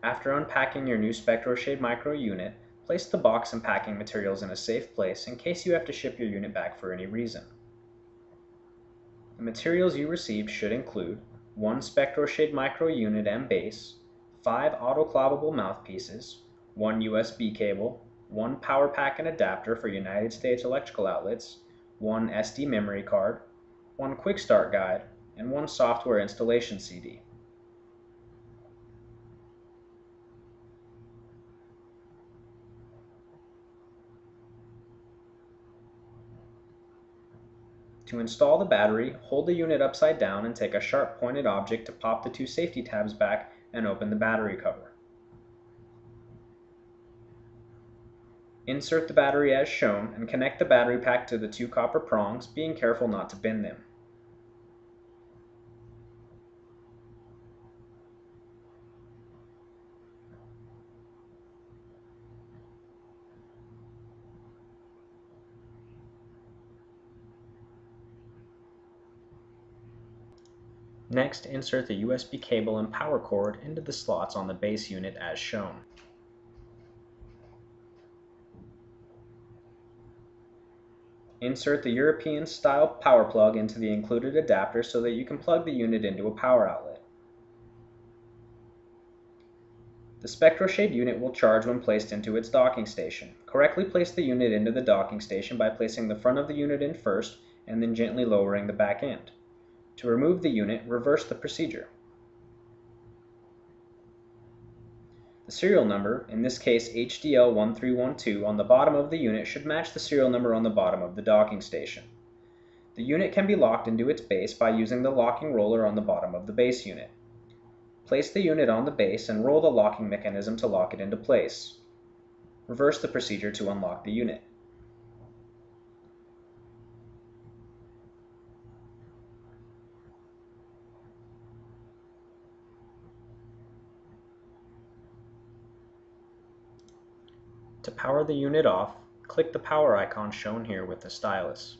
After unpacking your new SpectroShade micro unit, place the box and packing materials in a safe place in case you have to ship your unit back for any reason. The materials you received should include one SpectroShade micro unit and base, 5 autoclavable mouthpieces, one USB cable, one power pack and adapter for United States electrical outlets, one SD memory card, one quick start guide, and one software installation CD. To install the battery, hold the unit upside down and take a sharp pointed object to pop the 2 safety tabs back and open the battery cover. Insert the battery as shown and connect the battery pack to the 2 copper prongs, being careful not to bend them. Next, insert the USB cable and power cord into the slots on the base unit as shown. Insert the European-style power plug into the included adapter so that you can plug the unit into a power outlet. The SpectroShade unit will charge when placed into its docking station. Correctly place the unit into the docking station by placing the front of the unit in first and then gently lowering the back end. To remove the unit, reverse the procedure. The serial number, in this case HDL1312, on the bottom of the unit should match the serial number on the bottom of the docking station. The unit can be locked into its base by using the locking roller on the bottom of the base unit. Place the unit on the base and roll the locking mechanism to lock it into place. Reverse the procedure to unlock the unit. To power the unit off, click the power icon shown here with the stylus.